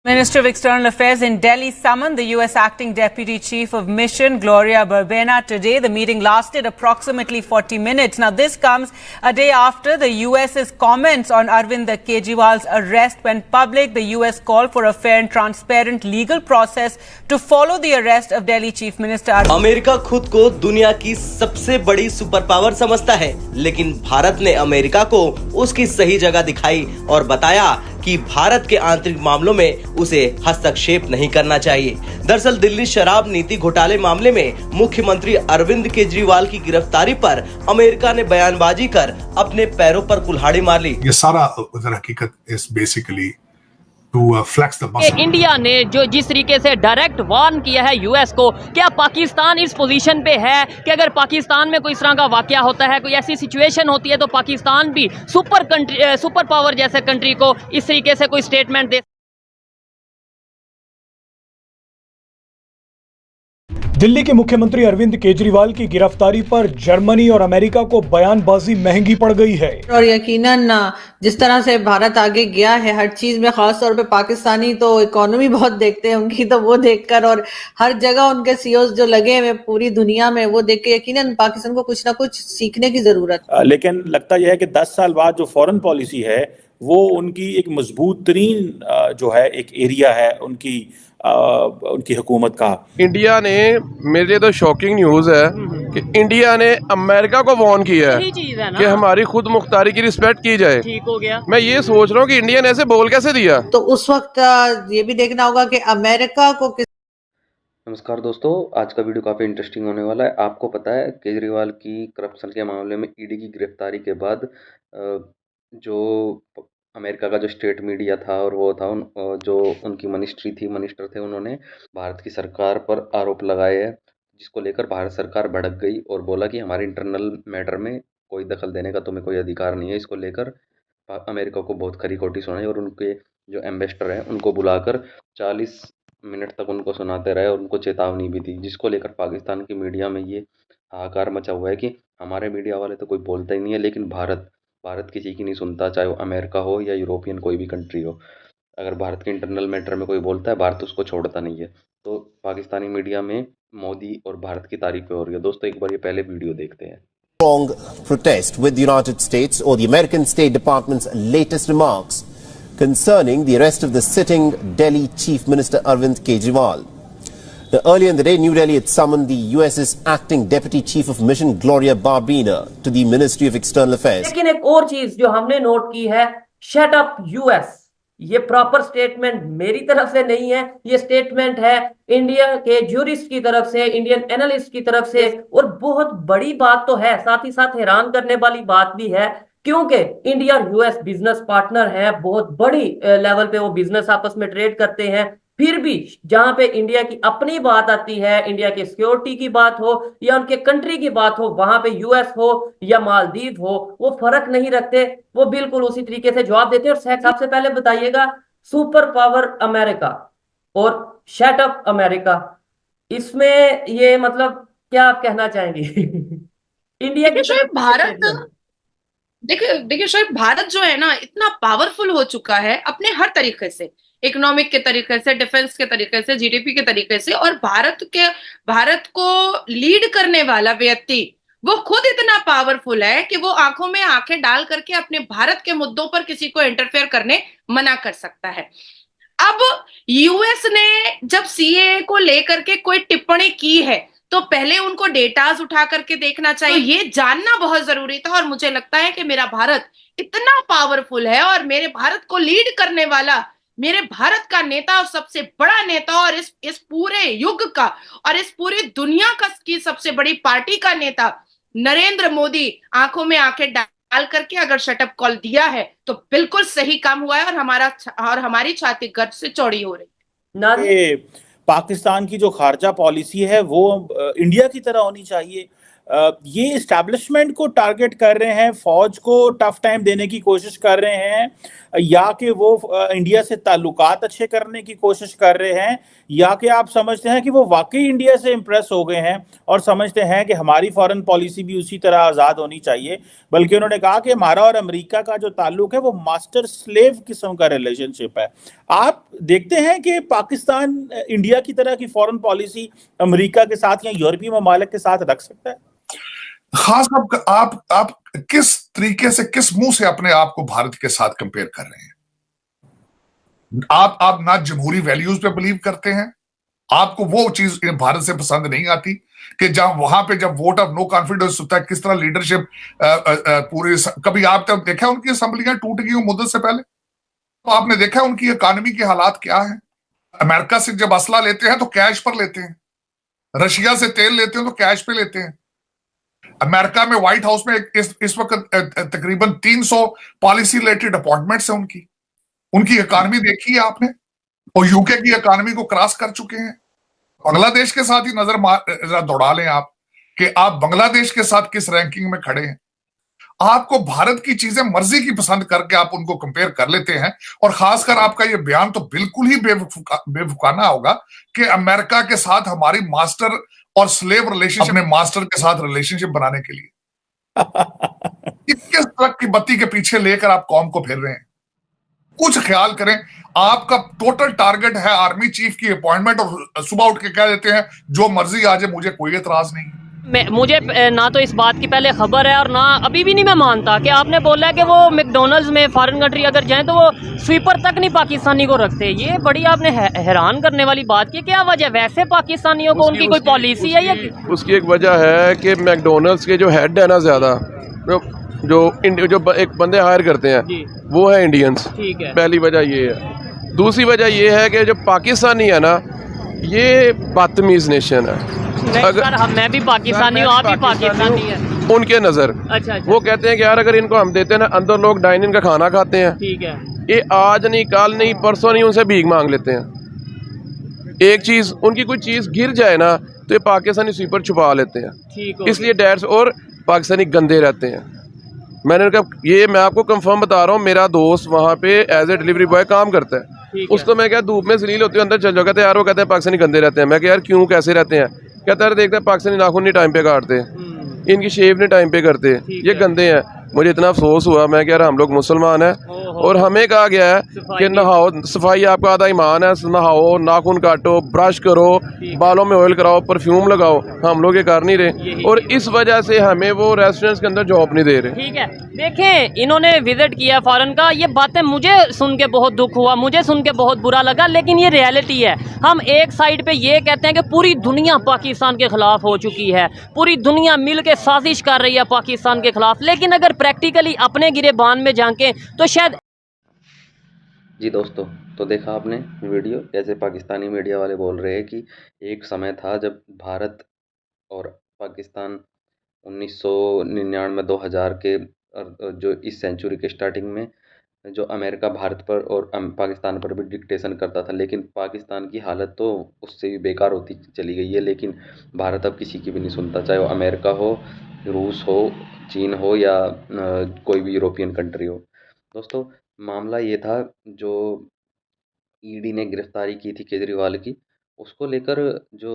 Minister of External Affairs in Delhi summoned the U.S. Acting Deputy Chief of Mission, Gloria Berbena, today. The meeting lasted approximately 40 minutes. Now, this comes a day after the U.S.'s comments on Arvind Kejriwal's arrest went public. The U.S. called for a fair and transparent legal process to follow the arrest of Delhi Chief Minister. America खुद को दुनिया की सबसे बड़ी super power समझता है, लेकिन भारत ने अमेरिका को उसकी सही जगह दिखाई और बताया कि भारत के आंतरिक मामलों में उसे हस्तक्षेप नहीं करना चाहिए। दरअसल दिल्ली शराब नीति घोटाले मामले में मुख्यमंत्री अरविंद केजरीवाल की गिरफ्तारी पर अमेरिका ने बयानबाजी कर अपने पैरों पर कुल्हाड़ी मार ली। ये सारा हकीकत is basically to flex the muscle. India ने जो जिस तरीके से डायरेक्ट वार्न किया है यूएस को, क्या पाकिस्तान इस पोजीशन पे है कि अगर पाकिस्तान में कोई इस तरह का वाकया होता है, कोई ऐसी सिचुएशन होती है, तो पाकिस्तान भी सुपर पावर जैसे कंट्री को इस तरीके से कोई स्टेटमेंट दे। दिल्ली के मुख्यमंत्री अरविंद केजरीवाल की गिरफ्तारी पर जर्मनी और अमेरिका को बयानबाजी महंगी पड़ गई है। और यकीनन जिस तरह से भारत आगे गया है हर चीज में, खास तौर पे पाकिस्तानी तो इकोनॉमी बहुत देखते हैं उनकी, तो वो देखकर और हर जगह उनके सीईओज जो लगे हुए पूरी दुनिया में, वो देख के यकीनन पाकिस्तान को कुछ ना कुछ सीखने की जरूरत। लेकिन लगता यह है कि 10 साल बाद जो फॉरेन पॉलिसी है वो उनकी एक मजबूत तरीन जो है एक एरिया है उनकी हुकूमत का। इंडिया ने, मेरे लिए तो शॉकिंग न्यूज है कि इंडिया ने अमेरिका को वार्न किया है कि हमारी खुद मुख्तारी की रिस्पेक्ट की जाए। ठीक हो गया। मैं ये सोच रहा हूँ कि इंडिया ने ऐसे बोल कैसे दिया। तो उस वक्त ये भी देखना होगा कि अमेरिका को किस। नमस्कार दोस्तों, आज का वीडियो काफ़ी इंटरेस्टिंग होने वाला है। आपको पता है केजरीवाल की करप्शन के मामले में ईडी की गिरफ्तारी के बाद जो अमेरिका का जो स्टेट मीडिया था और वो था जो उनकी मिनिस्टर थे, उन्होंने भारत की सरकार पर आरोप लगाए हैं, जिसको लेकर भारत सरकार भड़क गई और बोला कि हमारे इंटरनल मैटर में कोई दखल देने का तुम्हें कोई अधिकार नहीं है। इसको लेकर अमेरिका को बहुत खरी खोटी सुनाई और उनके जो एम्बेसडर हैं उनको बुलाकर 40 मिनट तक उनको सुनाते रहे और उनको चेतावनी भी दी, जिसको लेकर पाकिस्तान की मीडिया में ये हाहाकार मचा हुआ है कि हमारे मीडिया वाले तो कोई बोलता ही नहीं है, लेकिन भारत किसी की नहीं सुनता, चाहे वो अमेरिका हो या यूरोपियन कोई भी कंट्री हो। अगर भारत के इंटरनल मैटर में कोई बोलता है, भारत उसको छोड़ता नहीं है। तो पाकिस्तानी मीडिया में मोदी और भारत की तारीफें हो रही है। दोस्तों, एक बार ये पहले वीडियो देखते हैं। Strong protest with the United States or the American State Department's latest remarks concerning the arrest of the sitting Delhi Chief Minister Arvind Kejriwal. Now, earlier in the day, New Delhi had summoned the US's acting Deputy Chief of Mission, Gloria Berbena, to the Ministry of External Affairs. लेकिन एक और चीज जो हमने note की है, shut up US, ये proper statement मेरी तरफ से नहीं है, ये स्टेटमेंट है इंडिया के ज्यूरिस्ट की तरफ से, इंडियन एनालिस्ट की तरफ से। और बहुत बड़ी बात तो है, साथ ही साथ हैरान करने वाली बात भी है, क्योंकि इंडिया यूएस बिजनेस पार्टनर है, बहुत बड़ी लेवल पे वो बिजनेस आपस में ट्रेड करते हैं। फिर भी जहां पे इंडिया की अपनी बात आती है, इंडिया की सिक्योरिटी की बात हो या उनके कंट्री की बात हो, वहां पे यूएस हो या मालदीव हो, वो फर्क नहीं रखते, वो बिल्कुल उसी तरीके से जवाब देते हैं। और सबसे पहले बताइएगा, सुपर पावर अमेरिका और शट अप अमेरिका, इसमें ये मतलब क्या आप कहना चाहेंगे? इंडिया के शायद भारत, देखिए शायद भारत जो है ना इतना पावरफुल हो चुका है अपने हर तरीके से, इकोनॉमिक के तरीके से, डिफेंस के तरीके से, जीडीपी के तरीके से, और भारत को लीड करने वाला व्यक्ति वो खुद इतना पावरफुल है कि वो आंखों में आंखें डाल करके अपने भारत के मुद्दों पर किसी को इंटरफेयर करने मना कर सकता है। अब यूएस ने जब सीएए को लेकर के कोई टिप्पणी की है तो पहले उनको डेटाज उठा करके देखना चाहिए, तो ये जानना बहुत जरूरी था। और मुझे लगता है कि मेरा भारत इतना पावरफुल है और मेरे भारत को लीड करने वाला, मेरे भारत का नेता और सबसे बड़ा नेता और इस पूरे युग का और इस पूरी दुनिया की सबसे बड़ी पार्टी का नेता नरेंद्र मोदी आंखों में आंखें डाल करके अगर शटअप कॉल दिया है तो बिल्कुल सही काम हुआ है और हमारी छाती गर्व से चौड़ी हो रही है। पाकिस्तान की जो खारजा पॉलिसी है वो इंडिया की तरह होनी चाहिए। ये इस्टेब्लिशमेंट को टारगेट कर रहे हैं, फौज को टफ टाइम देने की कोशिश कर रहे हैं, या कि वो इंडिया से ताल्लुकात अच्छे करने की कोशिश कर रहे हैं, या कि आप समझते हैं कि वो वाकई इंडिया से इम्प्रेस हो गए हैं और समझते हैं कि हमारी फॉरेन पॉलिसी भी उसी तरह आज़ाद होनी चाहिए। बल्कि उन्होंने कहा कि हमारा और अमेरिका का जो ताल्लुक है वो मास्टर स्लेव किस्म का रिलेशनशिप है। आप देखते हैं कि पाकिस्तान इंडिया की तरह की फॉरेन पॉलिसी अमेरिका के साथ या यूरोपीय ममालिक के साथ रख सकता है? खास आप किस तरीके से, किस मुंह से अपने आप को भारत के साथ कंपेयर कर रहे हैं? आप ना जमहूरी वैल्यूज पे बिलीव करते हैं, आपको वो चीज भारत से पसंद नहीं आती कि जहां वहां पे जब वोट ऑफ नो कॉन्फिडेंस होता है, किस तरह लीडरशिप पूरे, कभी आप तब देखा उनकी असेंबलियां टूट गई मुद्दत से पहले? तो आपने देखा उनकी इकोनॉमी के हालात क्या है? अमेरिका से जब असला लेते हैं तो कैश पर लेते हैं, रशिया से तेल लेते हैं तो कैश पे लेते हैं। अमेरिका में व्हाइट हाउस में इस वक्त तकरीबन 300 पॉलिसी रिलेटेड अपॉइंटमेंट्स हैं उनकी इकोनॉमी देखी है आपने, और यूके की इकोनॉमी को क्रॉस कर चुके हैं। बांग्लादेश के साथ ही नजर दौड़ा लें आप कि आप बांग्लादेश के साथ किस रैंकिंग में खड़े हैं। आपको भारत की चीजें मर्जी की पसंद करके आप उनको कंपेयर कर लेते हैं, और खासकर आपका ये बयान तो बिल्कुल ही बेवकूफाना होगा कि अमेरिका के साथ हमारी मास्टर और स्लेव रिलेशनशिप, अपने मास्टर के साथ रिलेशनशिप बनाने के लिए किस ट्रक की बत्ती के पीछे लेकर आप कौम को फिर रहे हैं? कुछ ख्याल करें। आपका टोटल टारगेट है आर्मी चीफ की अपॉइंटमेंट, और सुबह उठ के कह देते हैं जो मर्जी आ जाए, मुझे कोई एतराज नहीं। मुझे ना तो इस बात की पहले खबर है और ना अभी भी नहीं मैं मानता कि आपने बोला है कि वो मैकडोनल्ड्स में फॉरेन कंट्री अगर जाएं तो वो स्वीपर तक नहीं पाकिस्तानी को रखते। ये बड़ी आपने हैरान करने वाली बात की। क्या वजह? वैसे पाकिस्तानियों को उनकी कोई पॉलिसी है या? उसकी एक वजह है कि मैकडोनल्ड्स के जो हेड है ना, ज्यादा जो एक बंदे हायर करते हैं वो है इंडियंस। पहली वजह ये है। दूसरी वजह ये है कि जो पाकिस्तानी है ना, ये बदतमीज नेशन है। अगर मैं भी पाकिस्तानी हूँ, आप भी पाकिस्तानी हैं, उनके नजर अच्छा। वो कहते हैं कि यार अगर इनको हम देते हैं ना, अंदर लोग डाइनिंग का खाना खाते हैं, ठीक है, ये आज नहीं, कल नहीं, परसों नहीं, उनसे भीख मांग लेते हैं। एक चीज, उनकी कोई चीज गिर जाए ना तो ये पाकिस्तानी स्वीपर छुपा लेते हैं। इसलिए डैड्स और पाकिस्तानी गंदे रहते हैं। मैंने कहा, ये मैं आपको कंफर्म बता रहा हूँ, मेरा दोस्त वहाँ पे एज ए डिलीवरी बॉय काम करता है। उसको मैं क्या, धूप में जलील होती है, अंदर चल जाओ। कहते हैं यार, वो कहते हैं पाकिस्तानी गंदे रहते हैं। मैं क्या यार क्यों, कैसे रहते हैं? कहता है देखते हैं पाकिस्तानी नाखून नहीं टाइम पे काटते, इनकी शेव नहीं टाइम पे करते, ये गंदे हैं। मुझे इतना अफसोस हुआ, मैं कह रहा हम लोग मुसलमान हैं और हमें कहा गया है कि नहाओ, सफाई आपका आधा ईमान है, नहाओ, नाखून काटो, ब्रश करो, बालों में ऑयल कराओ, परफ्यूम लगाओ। हम लोग ये कर नहीं रहे और इस वजह से हमें वो रेस्टोरेंट्स के अंदर जॉब नहीं दे रहे। ठीक है, देखें, इन्होंने विजिट किया फॉरेन का, ये बातें मुझे सुन के बहुत दुख हुआ, मुझे सुन के बहुत बुरा लगा, लेकिन ये रियलिटी है। हम एक साइड पे ये कहते हैं कि पूरी दुनिया पाकिस्तान के खिलाफ हो चुकी है, पूरी दुनिया मिल के साजिश कर रही है पाकिस्तान के खिलाफ, लेकिन अगर प्रैक्टिकली अपने गिरेबान में झांके तो शायद। जी दोस्तों, तो देखा आपने वीडियो, जैसे पाकिस्तानी मीडिया वाले बोल रहे हैं कि एक समय था जब भारत और पाकिस्तान 1999 2000 के जो इस सेंचुरी के स्टार्टिंग में जो अमेरिका भारत पर और पाकिस्तान पर भी डिक्टेशन करता था, लेकिन पाकिस्तान की हालत तो उससे भी बेकार होती चली गई है। लेकिन भारत अब किसी की भी नहीं सुनता, चाहे वो अमेरिका हो, रूस हो, चीन हो या कोई भी यूरोपियन कंट्री हो। दोस्तों, मामला ये था, जो ईडी ने गिरफ्तारी की थी केजरीवाल की, उसको लेकर जो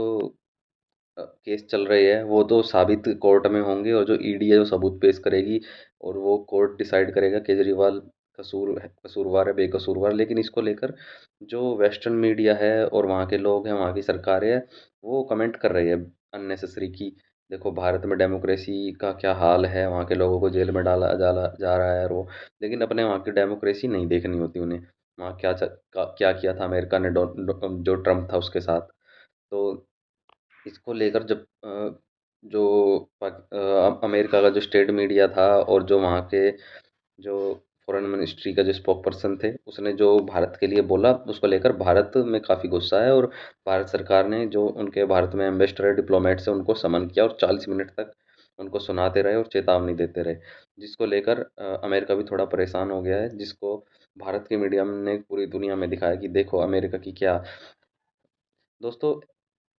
केस चल रहे हैं वो तो साबित कोर्ट में होंगे, और जो ईडी है वो सबूत पेश करेगी और वो कोर्ट डिसाइड करेगा केजरीवाल कसूरवार है बेकसूरवार। लेकिन इसको लेकर जो वेस्टर्न मीडिया है और वहाँ के लोग हैं, वहाँ की सरकारें हैं, वो कमेंट कर रही है अननेसेसरी की देखो भारत में डेमोक्रेसी का क्या हाल है, वहाँ के लोगों को जेल में डाला जा रहा है और वो, लेकिन अपने वहाँ की डेमोक्रेसी नहीं देखनी होती उन्हें। वहाँ क्या किया था अमेरिका ने जो ट्रम्प था उसके साथ। तो इसको लेकर जब अमेरिका का जो स्टेट मीडिया था और जो वहाँ के जो फॉरेन मिनिस्ट्री का जो स्पोक पर्सन थे, उसने जो भारत के लिए बोला, उसको लेकर भारत में काफ़ी गुस्सा है और भारत सरकार ने जो उनके भारत में एम्बेसडर डिप्लोमेट्स हैं उनको समन किया और 40 मिनट तक उनको सुनाते रहे और चेतावनी देते रहे, जिसको लेकर अमेरिका भी थोड़ा परेशान हो गया है, जिसको भारत के मीडिया ने पूरी दुनिया में दिखाया कि देखो अमेरिका की क्या। दोस्तों,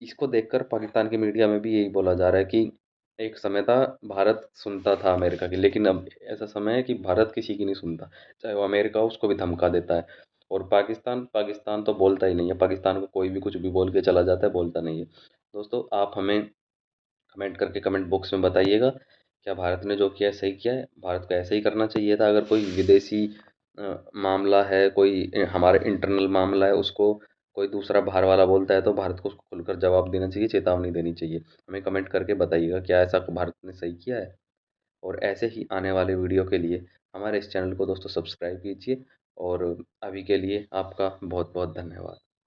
इसको देखकर पाकिस्तान के मीडिया में भी यही बोला जा रहा है कि एक समय था भारत सुनता था अमेरिका की, लेकिन अब ऐसा समय है कि भारत किसी की नहीं सुनता। चाहे वो अमेरिका हो, उसको भी धमका देता है। और पाकिस्तान पाकिस्तान तो बोलता ही नहीं है। पाकिस्तान को कोई भी कुछ भी बोल के चला जाता है, बोलता नहीं है। दोस्तों, आप हमें कमेंट करके कमेंट बॉक्स में बताइएगा, क्या भारत ने जो किया है सही किया है? भारत को ऐसे ही करना चाहिए था। अगर कोई विदेशी मामला है, कोई हमारे इंटरनल मामला है, उसको कोई दूसरा बाहर वाला बोलता है तो भारत को उसको खुलकर जवाब देना चाहिए, चेतावनी देनी चाहिए। हमें कमेंट करके बताइएगा, क्या ऐसा भारत ने सही किया है? और ऐसे ही आने वाले वीडियो के लिए हमारे इस चैनल को दोस्तों सब्सक्राइब कीजिए। और अभी के लिए आपका बहुत बहुत धन्यवाद।